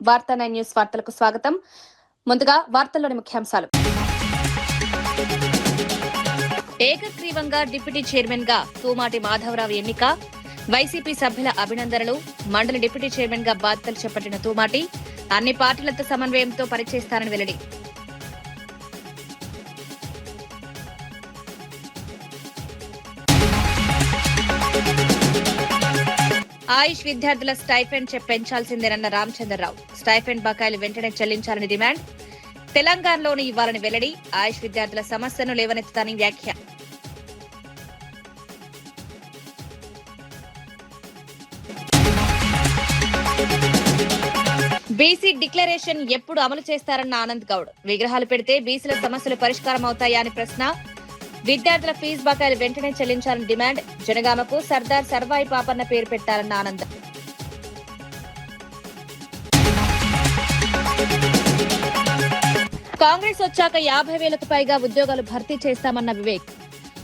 వార్తా 9 న్యూస్ వార్తలకు స్వాగతం. ముందుగా వార్తల్లోని ముఖ్యాంశాలు. ఏకగ్రీవంగా డిప్యూటీ చైర్మన్ గా తూమాటి మాధవరావు ఎన్నిక, వైసీపీ సభ్యుల అభినందనలు. మండలి డిప్యూటీ చైర్మన్ గా బాధ్యతలు చేపట్టిన తూమాటి అన్ని పార్టీలతో సమన్వయంతో పనిచేస్తారని వెల్లడి. ఆయుష్ విద్యార్థుల స్టైఫెండ్ పెంచాల్సిందేనన్న రామచంద్రరావు. స్టైఫెండ్ బకాయిలు వెంటనే చెల్లించాలని డిమాండ్. తెలంగాణలోని ఇవ్వాలని వెల్లడి. ఆయుష్ విద్యార్థుల సమస్యను లేవనెత్తుతానని వ్యాఖ్య. బీసీ డిక్లరేషన్ ఎప్పుడు అమలు చేస్తారన్న ఆనంద్ గౌడ్. విగ్రహాలు పెడితే బీసీల సమస్యలు పరిష్కారం అవుతాయా అని ప్రశ్న. విద్యార్థుల ఫీజు బకాయిలు వెంటనే చెల్లించాలని డిమాండ్. జనగామకు సర్దార్ సర్వాయి పాపన్న పేరు పెట్టాలన్న ఆనంద్. కాంగ్రెస్ వచ్చాక 50,000కు పైగా ఉద్యోగాలు భర్తీ చేస్తామన్న వివేక్.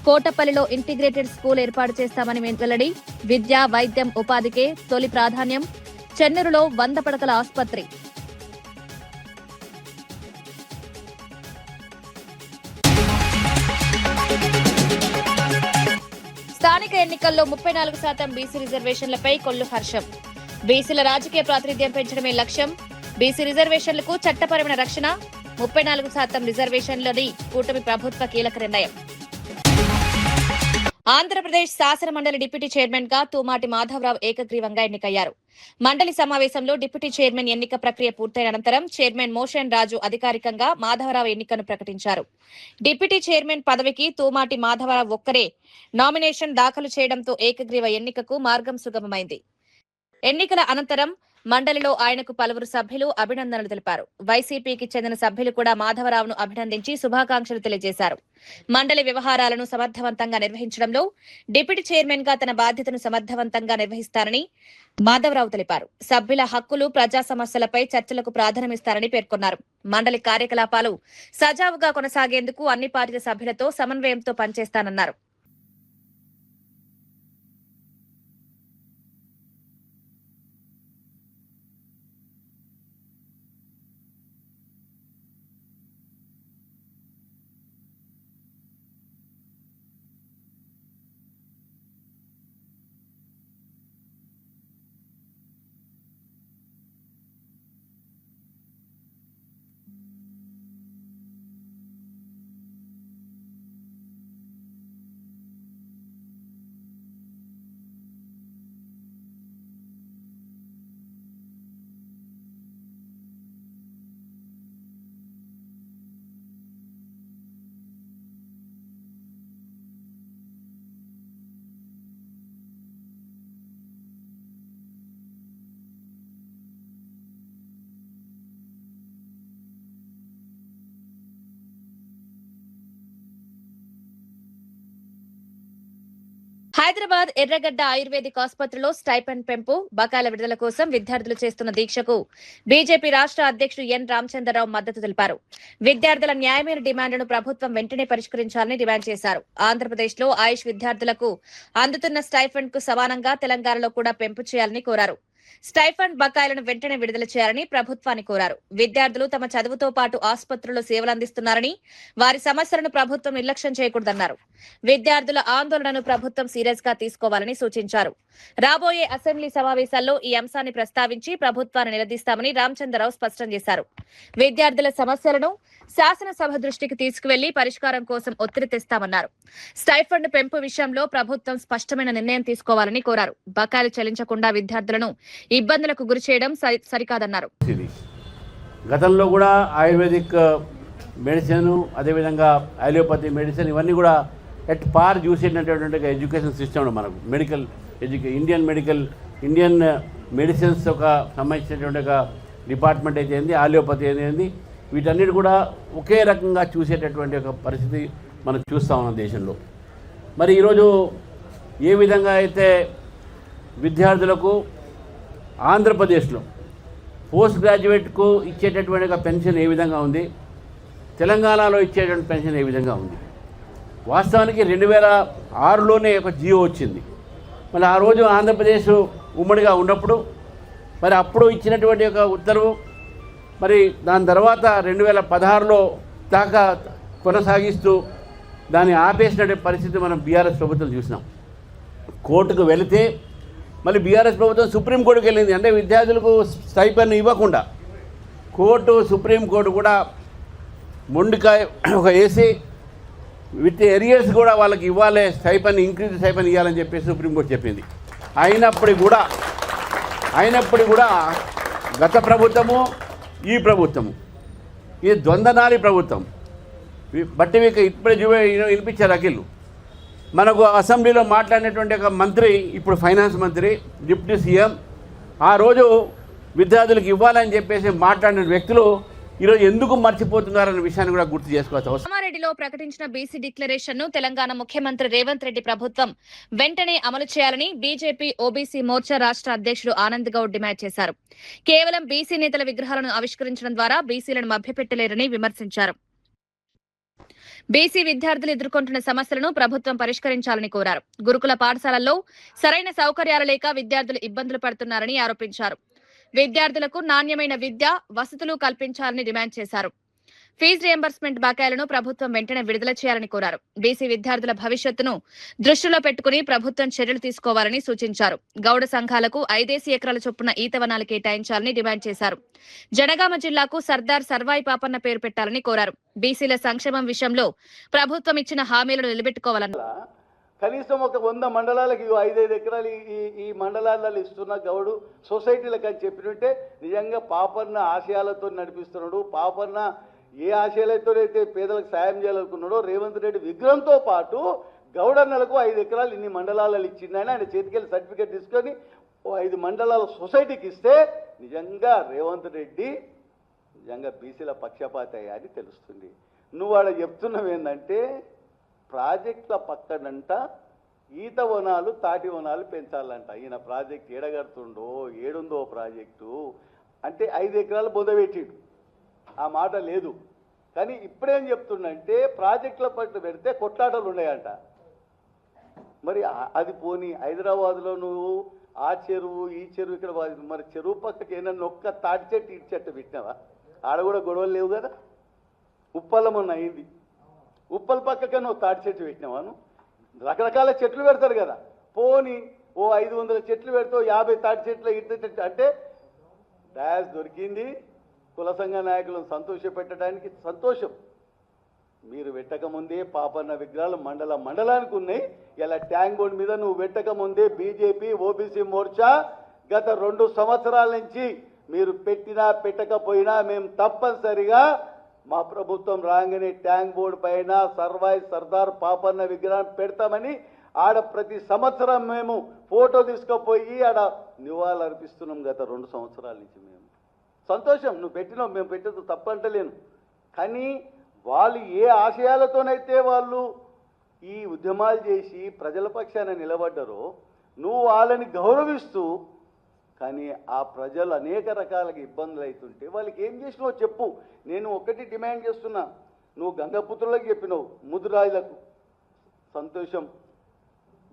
కోటపల్లిలో ఇంటిగ్రేటెడ్ స్కూల్ ఏర్పాటు చేస్తామని వెల్లడి. విద్య, వైద్యం, ఉపాధికే తొలి ప్రాధాన్యం. చెన్నూరులో 100 పడకల ఆసుపత్రి. స్థానిక ఎన్నికల్లో 34% బీసీ రిజర్వేషన్లపై కొల్లు హర్షం. బీసీల రాజకీయ ప్రాతినిధ్యం పెంచడమే లక్ష్యం. బీసీ రిజర్వేషన్లకు చట్టపరమైన రక్షణ. 34% రిజర్వేషన్లని కూటమి ప్రభుత్వ కీలక నిర్ణయం. ఆంధ్రప్రదేశ్ శాసన మండలి డిప్యూటీ చైర్మన్ గా తూమాటి మాధవరావు ఏకగ్రీవంగా ఎన్నికయ్యారు. మండలి సమావేశంలో డిప్యూటీ చైర్మన్ ఎన్నిక ప్రక్రియ పూర్తయిన అనంతరం చైర్మన్ మోషన్ రాజు అధికారికంగా మాధవరావు ఎన్నికను ప్రకటించారు. డిప్యూటీ చైర్మన్ పదవికి తూమాటి మాధవరావు ఒక్కరే నామినేషన్ దాఖలు చేయడంతో ఏకగ్రీవ ఎన్నికకు మార్గం సుగమమైంది. ఎన్నికల అనంతరం మండలిలో ఆయనకు పలువురు సభ్యులు అభినందనలు తెలిపారు. వైసీపీకి చెందిన సభ్యులు కూడా మాధవరావును అభినందించి శుభాకాంక్షలు తెలియజేశారు. మండలి వ్యవహారాలను సమర్థవంతంగా నిర్వహించడంలో డిప్యూటీ చైర్మన్ గా తన బాధ్యతను సమర్థవంతంగా నిర్వహిస్తారని మాధవరావు తెలిపారు. సభ్యుల హక్కులు, ప్రజా సమస్యలపై చర్చలకు ప్రాధాన్యమిస్తారని పేర్కొన్నారు. మండలి కార్యకలాపాలు సజావుగా కొనసాగేందుకు అన్ని పార్టీల సభ్యులతో సమన్వయంతో పనిచేస్తానన్నారు. హైదరాబాద్ ఎర్రగడ్డ ఆయుర్వేదిక్ ఆసుపత్రిలో స్టైపెండ్ పెంపు, బకాయిల విడుదల కోసం విద్యార్థులు చేస్తున్న దీక్షకు బీజేపీ రాష్ట్ర అధ్యక్షుడు ఎన్ రామచంద్రరావు మద్దతు తెలిపారు. విద్యార్థుల న్యాయమైన డిమాండ్లను ప్రభుత్వం వెంటనే పరిష్కరించాలని డిమాండ్ చేశారు. ఆంధ్రప్రదేశ్ లో ఆయుష్ విద్యార్థులకు అందుతున్న స్టైఫండ్ కు సమానంగా తెలంగాణలో కూడా పెంపు చేయాలని కోరారు. స్టైఫండ్ బకాయిలను వెంటనే విడుదల చేయాలని ప్రభుత్వాన్ని కోరారు. విద్యార్థులు తమ చదువుతో పాటు ఆసుపత్రుల్లో సేవలు అందిస్తున్నారని, వారి సమస్యలను ప్రభుత్వం నిర్లక్ష్యం చేయకూడదన్నారు. విద్యార్థుల ఆందోళనను ప్రభుత్వం సీరియస్ గా తీసుకోవాలని సూచించారు. రాబోయే అసెంబ్లీ సమావేశాల్లో ఈ అంశాన్ని ప్రస్తావించి ప్రభుత్వాన్ని నిలదీస్తామని రామచంద్రరావు స్పష్టం చేశారు. విద్యార్థుల సమస్యలను శాసనసభ దృష్టికి తీసుకువెళ్లి పరిష్కారం కోసం ఒత్తిడి తెస్తామన్నారు. స్టైఫండ్ పెంపు విషయంలో ప్రభుత్వం స్పష్టమైన నిర్ణయం తీసుకోవాలని కోరారు. బకాయిలు చెల్లించకుండా విద్యార్థులను ఇబ్బందులకు గురి చేయడం సరికాదన్నారు. గతంలో కూడా ఆయుర్వేదిక్ మెడిసిన్, అదేవిధంగా అలోపతి మెడిసిన్ ఇవన్నీ కూడా ఎట్ పార్ చూసేటటువంటి ఎడ్యుకేషన్ సిస్టమ్ మనకు ఇండియన్ మెడిసిన్స్ ఒక సంబంధించినటువంటి ఒక డిపార్ట్మెంట్ అయితే ఏంది, ఆలియోపతి అనేది వీటన్నిటి కూడా ఒకే రకంగా చూసేటటువంటి ఒక పరిస్థితి మనం చూస్తూ ఉన్నాం దేశంలో. మరి ఈరోజు ఏ విధంగా అయితే విద్యార్థులకు ఆంధ్రప్రదేశ్లో పోస్ట్ గ్రాడ్యుయేట్కు ఇచ్చేటటువంటి ఒక పెన్షన్ ఏ విధంగా ఉంది, తెలంగాణలో ఇచ్చేటువంటి పెన్షన్ ఏ విధంగా ఉంది. వాస్తవానికి 2006లోనే ఒక జియో వచ్చింది. మరి ఆ రోజు ఆంధ్రప్రదేశ్ ఉమ్మడిగా ఉన్నప్పుడు మరి అప్పుడు ఇచ్చినటువంటి ఒక ఉత్తర్వు మరి దాని తర్వాత 2016లో దాకా కొనసాగిస్తూ దాన్ని ఆపేసిన పరిస్థితి మనం బీఆర్ఎస్ ప్రభుత్వం చూసినాం. కోర్టుకు వెళితే మళ్ళీ బీఆర్ఎస్ ప్రభుత్వం సుప్రీంకోర్టుకు వెళ్ళింది. అంటే విద్యార్థులకు స్టైపెండ్ ఇవ్వకుండా సుప్రీంకోర్టు కూడా మొండికాయ ఒక వేసి విత్ ఎరియర్స్ కూడా వాళ్ళకి ఇవ్వాలి, స్టైపెండ్ ఇంక్రీజ్ స్టైపెండ్ ఇవ్వాలని చెప్పేసి సుప్రీంకోర్టు చెప్పింది. అయినప్పటికీ కూడా గత ప్రభుత్వము ఈ ప్రభుత్వము ఇది ద్వంద్వనాలి ప్రభుత్వం. బట్టి మీకు ఇప్పుడే వినిపించారు అఖిల్. మనకు అసెంబ్లీలో మాట్లాడినటువంటి ఒక మంత్రి, ఇప్పుడు ఫైనాన్స్ మంత్రి, డిప్యూటీ సీఎం, ఆ రోజు విద్యార్థులకు ఇవ్వాలని చెప్పేసి మాట్లాడిన వ్యక్తులు ఈరోజు ఎందుకు మర్చిపోతున్నారనే విషయాన్ని కూడా గుర్తు చేసుకోవచ్చు. కామారెడ్డిలో ప్రకటించిన బీసీ డిక్లరేషన్ ను తెలంగాణ ముఖ్యమంత్రి రేవంత్ రెడ్డి ప్రభుత్వం వెంటనే అమలు చేయాలని బీజేపీ ఓబీసీ మోర్చా రాష్ట్ర అధ్యక్షుడు ఆనంద్ గౌడ్ డిమాండ్ చేశారు. కేవలం బీసీ నేతల విగ్రహాలను ఆవిష్కరించడం ద్వారా బీసీలను మభ్యపెట్టలేరని విమర్శించారు. బీసీ విద్యార్థులు ఎదుర్కొంటున్న సమస్యలను ప్రభుత్వం పరిష్కరించాలని కోరారు. గురుకుల పాఠశాలల్లో సరైన సౌకర్యాలు లేక విద్యార్థులు ఇబ్బందులు పడుతున్నారని ఆరోపించారు. విద్యార్థులకు నాణ్యమైన విద్య, వసతులు కల్పించాలని డిమాండ్ చేశారు. ఫీజు రియంబర్స్మెంట్ బకాయిలను ప్రభుత్వం వెంటనే విడుదల చేయాలని కోరారు. బీసీ విద్యార్థుల భవిష్యత్తును దృష్టిలో పెట్టుకుని ప్రభుత్వం చర్యలు తీసుకోవాలని సూచించారు. గౌడ సంఘాలకు 5 ఎకరాల చొప్పున ఈతవనాలు కేటాయించాలని డిమాండ్ చేశారు. జనగామ జిల్లాకు సర్దార్ సర్వాయి పాపన్న పేరు పెట్టాలని కోరారు. బీసీల సంక్షేమం విషయంలో ప్రభుత్వం ఇచ్చిన హామీలను నిలబెట్టుకోవాలన్నారు. కనీసం ఒక 100 మండలాలకు 5 ఎకరాలు ఈ మండలాలలో ఇస్తున్న గౌడు సొసైటీలకు అని చెప్పినట్టే నిజంగా పాపన్న ఆశయాలతో నడిపిస్తున్నాడు. పాపన్న ఏ ఆశయాలతోనైతే పేదలకు సాయం చేయాలనుకున్నాడో రేవంత్ రెడ్డి విగ్రహంతో పాటు గౌడన్నలకు 5 ఎకరాలు ఇన్ని మండలాలలో ఇచ్చిందని ఆయన చేతికెళ్ళి సర్టిఫికేట్ తీసుకొని 5 మండలాల సొసైటీకి ఇస్తే నిజంగా రేవంత్ రెడ్డి నిజంగా బీసీల పక్షపాత అని తెలుస్తుంది. నువ్వు ఆడ చెప్తున్నావు ఏంటంటే ప్రాజెక్టుల పక్కనంట ఈత వనాలు, తాటి వనాలు పెంచాలంట. ఈయన ప్రాజెక్ట్ ఏడగడుతుండో ఏడుందో ప్రాజెక్టు అంటే 5 ఎకరాలు బొదబెట్టిండు, ఆ మాట లేదు. కానీ ఇప్పుడేం చెప్తుండంటే ప్రాజెక్టుల పట్ల పెడితే కొట్లాటలు ఉన్నాయంట. మరి అది పోనీ హైదరాబాద్లో నువ్వు ఆ చెరువు ఈ చెరువు ఇక్కడ మరి చెరువు పక్కకి ఏమన్నా ఒక్క తాటి చెట్టు ఇటు చెట్టు పెట్టినావా? ఆడ కూడా గొడవలు లేవు కదా. ఉప్పలమన్న అయింది, ఉప్పల పక్కకే నువ్వు తాటి చెట్టు పెట్టినావాను. రకరకాల చెట్లు పెడతారు కదా, పోని 500 చెట్లు పెడతావు, 50 తాటి చెట్లు ఇటు అంటే డాష్ దొరికింది. కుల సంఘ నాయకులను సంతోషపెట్టడానికి సంతోషం. మీరు పెట్టకముందే పాపన్న విగ్రహాలు మండలానికి ఉన్నాయి. ఇలా ట్యాంక్ బోర్డు మీద నువ్వు పెట్టకముందే బీజేపీ ఓబీసీ మోర్చా గత 2 సంవత్సరాల నుంచి మీరు పెట్టినా పెట్టకపోయినా మేము తప్పనిసరిగా మా ప్రభుత్వం రాగానే ట్యాంక్ బోర్డు పైన సర్దార్ పాపన్న విగ్రహం పెడతామని ఆడ ప్రతి సంవత్సరం మేము ఫోటో తీసుకుపోయి ఆడ నివాళులు అర్పిస్తున్నాం. గత 2 సంవత్సరాల నుంచి మేము సంతోషం. నువ్వు పెట్టినావు, మేము పెట్టదు తప్పంటలేను. కానీ వాళ్ళు ఏ ఆశయాలతోనైతే వాళ్ళు ఈ ఉద్యమాలు చేసి ప్రజల పక్షాన నిలబడ్డారో నువ్వు వాళ్ళని గౌరవిస్తూ, కానీ ఆ ప్రజలు అనేక రకాలుగా ఇబ్బందులు అవుతుంటే వాళ్ళకి ఏం చేసినావో చెప్పు. నేను ఒకటి డిమాండ్ చేస్తున్నా, నువ్వు గంగపుత్రులకు చెప్పినావు, ముద్దురాజులకు సంతోషం,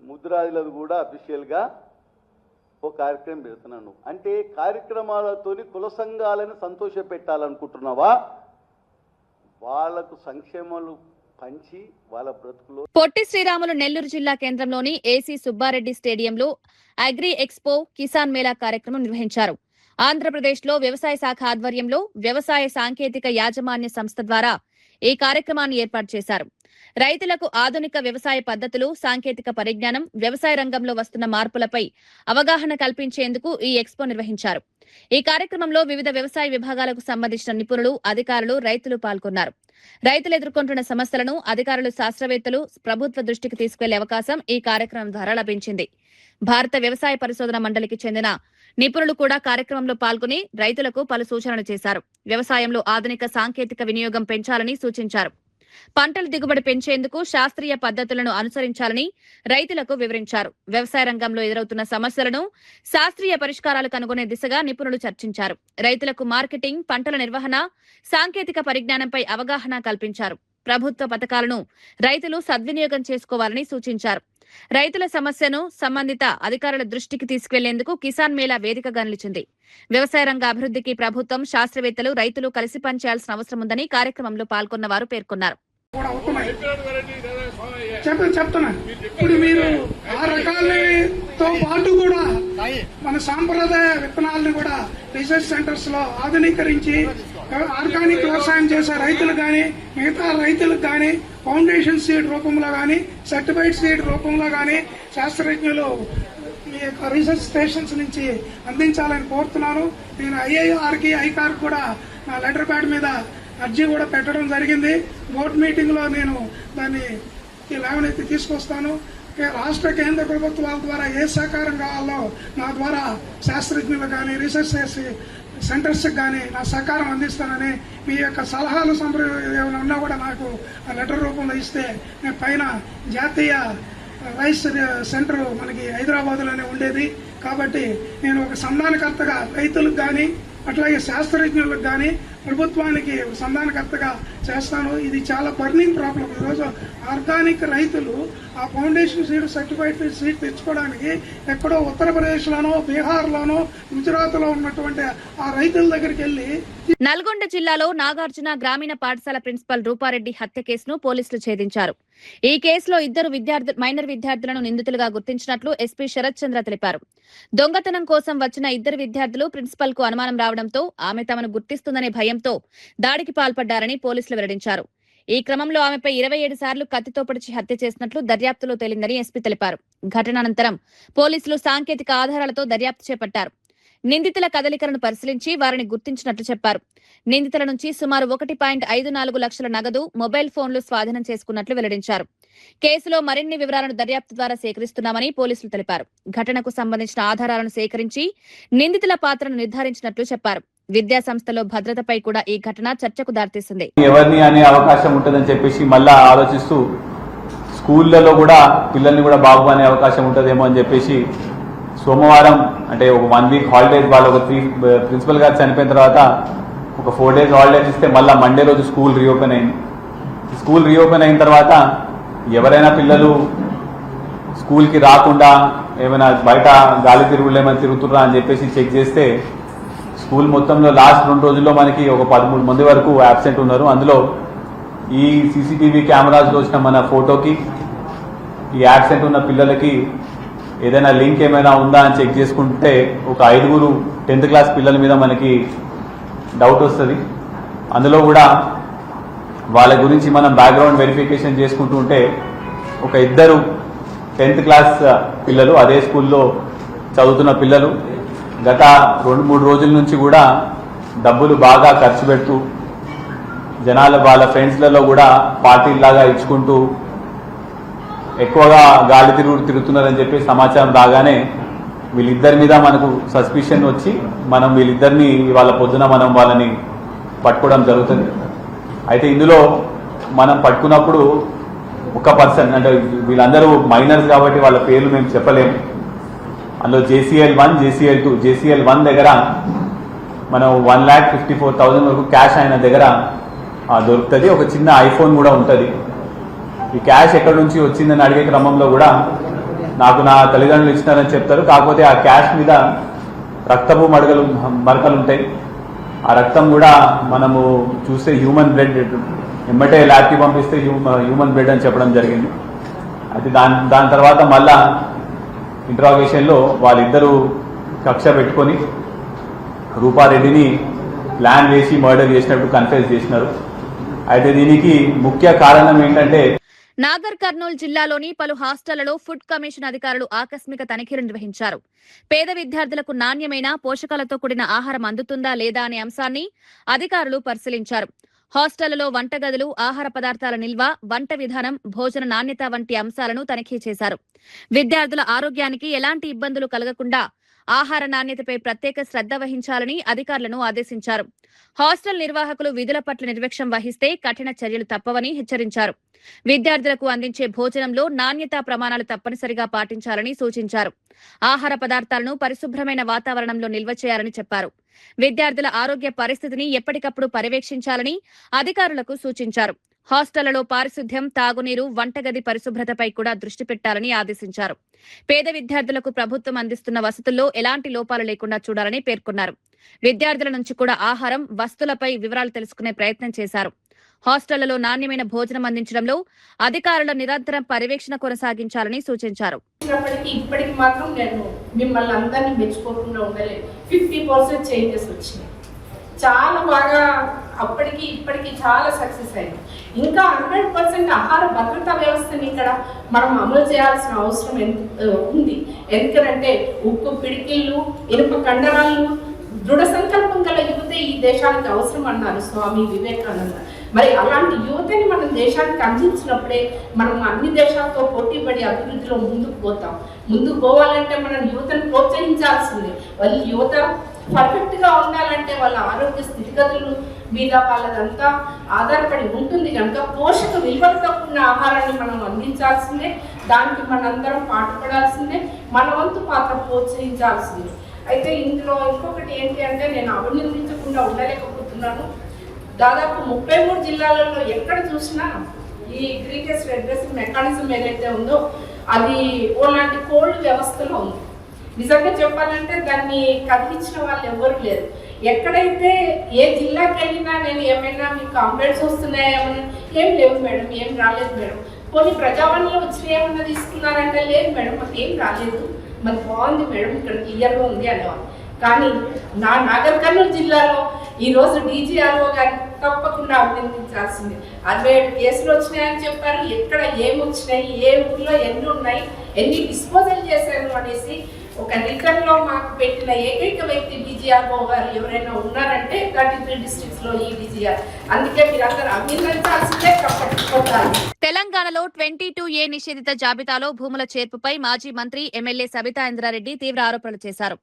ముద్దురాజులకు కూడా అఫీషియల్గా ఓ కార్యక్రమం పెడుతున్నాను. అంటే కార్యక్రమాలతోని కుల సంఘాలను సంతోష పెట్టాలనుకుంటున్నావా? వాళ్లకు సంక్షేమాలు పంచి వాళ్ళ బ్రతుకులో. పొట్టి శ్రీరాములు నెల్లూరు జిల్లా కేంద్రంలోని ఏసీ సుబ్బారెడ్డి స్టేడియంలో అగ్రి ఎక్స్పో కిసాన్ మేళా కార్యక్రమం నిర్వహించారు. ఆంధ్రప్రదేశ్ లో వ్యవసాయ శాఖ ఆధ్వర్యంలో వ్యవసాయ సాంకేతిక యాజమాన్య సంస్థ ద్వారా ఈ కార్యక్రమాన్ని ఏర్పాటు చేశారు. రైతులకు ఆధునిక వ్యవసాయ పద్ధతులు, సాంకేతిక పరిజ్ఞానం, వ్యవసాయ రంగంలో వస్తున్న మార్పులపై అవగాహన కల్పించేందుకు ఈ ఎక్స్పో నిర్వహించారు. ఈ కార్యక్రమంలో వివిధ వ్యవసాయ విభాగాలకు సంబంధించిన నిపుణులు, అధికారులు, రైతులు పాల్గొన్నారు. రైతులు ఎదుర్కొంటున్న సమస్యలను అధికారులు, శాస్త్రవేత్తలు ప్రభుత్వ దృష్టికి తీసుకెళ్లే అవకాశం ఈ కార్యక్రమం ద్వారా లభించింది. భారత వ్యవసాయ పరిశోధన మండలికి చెందిన నిపుణులు కూడా కార్యక్రమంలో పాల్గొని రైతులకు పలు సూచనలు చేశారు. వ్యవసాయంలో ఆధునిక సాంకేతిక వినియోగం పెంచాలని సూచించారు. పంటల దిగుబడి పెంచేందుకు శాస్త్రీయ పద్ధతులను అనుసరించాలని రైతులకు వివరించారు. వ్యవసాయ రంగంలో ఎదురవుతున్న సమస్యలను శాస్త్రీయ పరిష్కారాలు కనుగొనే దిశగా నిపుణులు చర్చించారు. రైతులకు మార్కెటింగ్, పంటల నిర్వహణ, సాంకేతిక పరిజ్ఞానంపై అవగాహన కల్పించారు. ప్రభుత్వ పథకాలను రైతులు సద్వినియోగం చేసుకోవాలని సూచించారు. రైతుల సమస్యను సంబంధిత అధికారుల దృష్టికి తీసుకెళ్లేందుకు కిసాన్ మేళా వేదికగా నిలిచింది. వ్యవసాయ రంగ అభివృద్ధికి ప్రభుత్వం, శాస్త్రవేత్తలు, రైతులు కలిసి పనిచేయాల్సిన అవసరం ఉందని కార్యక్రమంలో పాల్గొన్న వారు పేర్కొన్నారు. చెప్తున్నాను ఇప్పుడు మీరు ఆ రకాలతో పాటు కూడా మన సాంప్రదాయ విత్తనాలను కూడా రీసెర్చ్ సెంటర్స్ లో ఆధునీకరించి ఆర్గానిక్ వ్యవసాయం చేసే రైతులు కానీ మిగతా రైతులకు కానీ ఫౌండేషన్ సీడ్ రూపంలో కానీ సర్టిఫైడ్ సీడ్ రూపంలో కానీ శాస్త్రజ్ఞులు మీ యొక్క రీసెర్చ్ స్టేషన్స్ నుంచి అందించాలని కోరుతున్నాను. నేను ఐఐఆర్కి ఐకార్ కూడా నా లెటర్ ప్యాడ్ మీద అర్జీ కూడా పెట్టడం జరిగింది. బోర్డు మీటింగ్ లో నేను దాన్ని లేవనెత్తి తీసుకొస్తాను. రాష్ట్ర కేంద్ర ప్రభుత్వాల ద్వారా ఏ సహకారం కావాలో నా ద్వారా శాస్త్రజ్ఞులు కానీ రీసెర్చ్ సెంటర్స్ కానీ నా సహకారం అందిస్తానని, మీ యొక్క సలహాలు ఏమైనా ఉన్నా కూడా నాకు లెటర్ రూపంలో ఇస్తే నేను పైన జాతీయ రైస్ సెంటర్ మనకి హైదరాబాద్లోనే ఉండేది కాబట్టి నేను ఒక సంధానకర్తగా రైతులకు కానీ అట్లాగే శాస్త్రజ్ఞులకు కానీ ప్రభుత్వానికి సంధానకర్తగా చేస్తాను. ఇది చాలా బర్నింగ్ ప్రాబ్లం. ఈరోజు ఆర్గానిక్ రైతులు ఆ ఫౌండేషన్ సీడ్ సర్టిఫైడ్ సీడ్ తెచ్చుకోవడానికి ఎక్కడో ఉత్తరప్రదేశ్లోనో బీహార్లోనో గుజరాత్లో ఉన్నటువంటి ఆ రైతుల దగ్గరికి వెళ్లి. నల్గొండ జిల్లాలో నాగార్జున గ్రామీణ పాఠశాల ప్రిన్సిపల్ రూపారెడ్డి హత్య కేసును పోలీసులు ఛేదించారు. ఈ కేసులో ఇద్దరు మైనర్ విద్యార్థులను నిందితులుగా గుర్తించినట్లు ఎస్పీ శరత్ చంద్ర తెలిపారు. దొంగతనం కోసం వచ్చిన ఇద్దరు విద్యార్థులు ప్రిన్సిపల్ కు అనుమానం రావడంతో ఆమె తమను గుర్తిస్తుందనే భయంతో దాడికి పాల్పడ్డారని పోలీసులు వెల్లడించారు. ఈ క్రమంలో ఆమెపై 27 సార్లు కత్తితో పొడిచి హత్య చేసినట్లు దర్యాప్తులో తేలిందని ఎస్పీ తెలిపారు. ఘటనానంతరం పోలీసులు సాంకేతిక ఆధారాలతో దర్యాప్తు చేపట్టారు. నిందితుల కదలికలను పరిశీలించి వారిని గుర్తించినట్లు చెప్పారు. నిందితుల నుంచి సుమారు 1.54 లక్షల నగదు, మొబైల్ ఫోన్లు స్వాధీనం చేసుకున్నట్లు వెల్లడించారు. కేసులో మరిన్ని వివరాలను దర్యాప్తు ద్వారా సేకరిస్తున్నామని పోలీసులు తెలిపారు. ఘటనకు సంబంధించిన ఆధారాలను సేకరించి నిందితుల పాత్రను నిర్ధారించినట్లు చెప్పారు. విద్యా సంస్థలో భద్రతపై కూడా ఈ ఘటన చర్చకు దారితీసింది. ఎవరిని అనే అవకాశం ఉంటుందని చెప్పేసి మళ్ళా ఆలోచిస్తూ స్కూళ్లలో కూడా పిల్లల్ని కూడా బాగు అనే అవకాశం ఉంటుందేమో అని చెప్పేసి సోమవారం అంటే ఒక 1 వీక్ హాలిడేస్ వాళ్ళు ఒక ప్రిన్సిపల్ గారు చనిపోయిన తర్వాత ఒక 4 డేస్ హాలిడేస్ ఇస్తే మళ్ళీ మండే రోజు స్కూల్ రీఓపెన్ అయింది. స్కూల్ రీఓపెన్ అయిన తర్వాత ఎవరైనా పిల్లలు స్కూల్కి రాకుండా ఏమైనా బయట గాలి తిరుగులు ఏమైనా తిరుగుతుర్రా అని చెప్పేసి చెక్ చేస్తే స్కూల్ మొత్తంలో లాస్ట్ 2 రోజుల్లో మనకి ఒక 13 మంది వరకు అబ్సెంట్ ఉన్నారు. అందులో ఈ సీసీటీవీ కెమెరాస్లో వచ్చిన మన ఫోటోకి ఈ అబ్సెంట్ ఉన్న పిల్లలకి ఏదైనా లింక్ ఏమైనా ఉందా అని చెక్ చేసుకుంటే ఒక 5 10th క్లాస్ పిల్లల మీద మనకి డౌట్ వస్తుంది. అందులో కూడా వాళ్ళ గురించి మనం బ్యాక్గ్రౌండ్ వెరిఫికేషన్ చేసుకుంటూ ఉంటే ఒక 2 10th క్లాస్ పిల్లలు అదే స్కూల్లో చదువుతున్న పిల్లలు గత 2-3 రోజుల నుంచి కూడా డబ్బులు బాగా ఖర్చు పెడుతూ జనాలు వాళ్ళ ఫ్రెండ్స్లలో కూడా పార్టీలాగా ఇచ్చుకుంటూ ఎక్కువగా గాలి తిరుగుతున్నారని చెప్పి సమాచారం రాగానే వీళ్ళిద్దరి మీద మనకు సస్పిషన్ వచ్చి మనం వీళ్ళిద్దరిని వాళ్ళ పొద్దున మనం వాళ్ళని పట్టుకోవడం జరుగుతుంది. అయితే ఇందులో మనం పట్టుకున్నప్పుడు ఒక పర్సన్ అంటే వీళ్ళందరూ మైనర్స్ కాబట్టి వాళ్ళ పేర్లు మేము చెప్పలేము. అందులో JCL1, JCL2, JCL1 దగ్గర మనం 1,54,000 వరకు క్యాష్ ఆయన దగ్గర దొరుకుతుంది. ఒక చిన్న ఐఫోన్ కూడా ఉంటుంది. ఈ క్యాష్ ఎక్కడి నుంచి వచ్చిందని అడిగే క్రమంలో కూడా నాకు నా తల్లిదండ్రులు ఇచ్చినారని చెప్తారు. కాకపోతే ఆ క్యాష్ మీద రక్తపు మరకలు ఉంటాయి. ఆ రక్తం కూడా మనము చూస్తే హ్యూమన్ బ్లడ్, ఎమ్మటే ల్యాబ్కి పంపిస్తే హ్యూమన్ బ్లడ్ అని చెప్పడం జరిగింది. అయితే దాని తర్వాత మళ్ళా ఇంట్రాగేషన్లో వాళ్ళిద్దరూ కక్ష పెట్టుకొని రూపారెడ్డిని ప్లాన్ వేసి మర్డర్ చేసినట్టు కన్ఫెస్ చేసినారు. అయితే దీనికి ముఖ్య కారణం ఏంటంటే నాగర్ కర్నూలు జిల్లాలోని పలు హాస్టళ్లలో ఫుడ్ కమిషన్ అధికారులు ఆకస్మిక తనిఖీలు నిర్వహించారు. పేద విద్యార్థులకు నాణ్యమైన పోషకాలతో కూడిన ఆహారం అందుతుందా లేదా అనే అంశాన్ని అధికారులు పరిశీలించారు. హాస్టళ్లలో వంటగదులు, ఆహార పదార్థాల నిల్వ, వంట విధానం, భోజన నాణ్యత వంటి అంశాలను తనిఖీ చేశారు. విద్యార్థుల ఆరోగ్యానికి ఎలాంటి ఇబ్బందులు కలగకుండా ఆహార నాణ్యతపై ప్రత్యేక శ్రద్ధ వహించాలని అధికారులను ఆదేశించారు. హాస్టల్ నిర్వాహకులు విధుల పట్ల నిర్లక్ష్యం వహిస్తే కఠిన చర్యలు తప్పవని హెచ్చరించారు. విద్యార్థులకు అందించే భోజనంలో నాణ్యతా ప్రమాణాలు తప్పనిసరిగా పాటించాలని సూచించారు. ఆహార పదార్థాలను పరిశుభ్రమైన వాతావరణంలో నిల్వ చేయాలని చెప్పారు. విద్యార్థుల ఆరోగ్య పరిస్థితిని ఎప్పటికప్పుడు పర్యవేక్షించాలని అధికారులకు సూచించారు. హాస్టళ్లలో పారిశుద్ధ్యం, తాగునీరు, వంటగది పరిశుభ్రతపై కూడా దృష్టి పెట్టాలని ఆదేశించారు. పేద విద్యార్థులకు ప్రభుత్వం అందిస్తున్న వసతుల్లో ఎలాంటి లోపాలు లేకుండా చూడాలని పేర్కొన్నారు. విద్యార్థుల నుంచి కూడా ఆహారం, వస్తువులపై వివరాలు తెలుసుకునే ప్రయత్నం చేశారు. హాస్టళ్లలో నాణ్యమైన భోజనం అందించడంలో అధికారుల నిరంతరం పర్యవేక్షణ కొనసాగించాలని సూచించారు. ఇప్పటికి మాత్రం నేను మిమ్మల్ని అందరినీ మెచ్చుకోకుండా ఉండలేదు. 50% చేంజెస్ వచ్చినాయి. చాలా బాగా అప్పటికి ఇప్పటికి చాలా సక్సెస్ అయింది. ఇంకా 100% ఆహార భద్రతా వ్యవస్థని ఇక్కడ మనం అమలు చేయాల్సిన అవసరం ఉంది. ఎందుకంటే ఉప్పు పిడికిళ్ళు, ఇనుప కండరాలు, దృఢ సంకల్పం గల యువతే ఈ దేశానికి అవసరం అన్నారు స్వామి వివేకానంద. మరి అలాంటి యువతని మనం దేశానికి అందించినప్పుడే మనం అన్ని దేశాలతో పోటీపడి అభివృద్ధిలో ముందుకు పోతాం. ముందుకు పోవాలంటే మనం యువతను ప్రోత్సహించాల్సిందే. వాళ్ళు యువత పర్ఫెక్ట్ గా ఉండాలంటే వాళ్ళ ఆరోగ్య స్థితిగతుల మీద వాళ్ళదంతా ఆధారపడి ఉంటుంది కనుక పోషక విలువలతో కూడిన ఆహారాన్ని మనం అందించాల్సిందే. దానికి మనందరం పాటుపడాల్సిందే, మన వంతు పాత్ర ప్రోత్సహించాల్సిందే. అయితే ఇందులో ఇంకొకటి ఏంటి అంటే నేను అభినందించకుండా ఉండలేకపోతున్నాను. దాదాపు 33 జిల్లాలలో ఎక్కడ చూసినా ఈ గ్రీవియస్ రెడ్రెసింగ్ మెకానిజం ఏదైతే ఉందో అది ఓలాంటి కోల్డ్ వ్యవస్థలో ఉంది. నిజంగా చెప్పాలంటే దాన్ని కదిలించిన వాళ్ళు ఎవరు లేరు. ఎక్కడైతే ఏ జిల్లాకి వెళ్ళినా నేను ఏమైనా మీకు కంప్లైంట్స్ వస్తున్నాయేమన్నా, ఏం లేవు మేడం, ఏం రాలేదు మేడం. కొన్ని ప్రజావాణిలో వచ్చిన ఏమన్నా తీసుకున్నారంటే లేదు మేడం, మాకు ఏం రాలేదు, మరి బాగుంది మేడం, ఇక్కడ క్లియర్గా ఉంది అనేవాళ్ళు. కానీ నాగర్ కర్నూలు జిల్లాలో ఈరోజు DGRO గారిని తప్పకుండా అభినందించాల్సింది. 67 కేసులు వచ్చినాయని చెప్పారు. ఎక్కడ ఏమి వచ్చినాయి, ఏ ఊళ్ళో ఎన్ని ఉన్నాయి, ఎన్ని డిస్పోజల్ చేశారు అనేసి ఒక రిటర్న్ లో మాకు పెట్టిన ఏకైక వ్యక్తి DGRO గారు ఎవరైనా ఉన్నారంటే 33 డిస్ట్రిక్ట్స్ లో ఈ DGR. అందుకే మీరందరూ అభినందించాల్సిందే, తప్పట్టుకోవాలి. తెలంగాణలో 22A నిషేధిత జాబితాలో భూముల చేర్పుపై మాజీ మంత్రి ఎమ్మెల్యే సబితా ఇంద్రారెడ్డి తీవ్ర ఆరోపణలు చేశారు.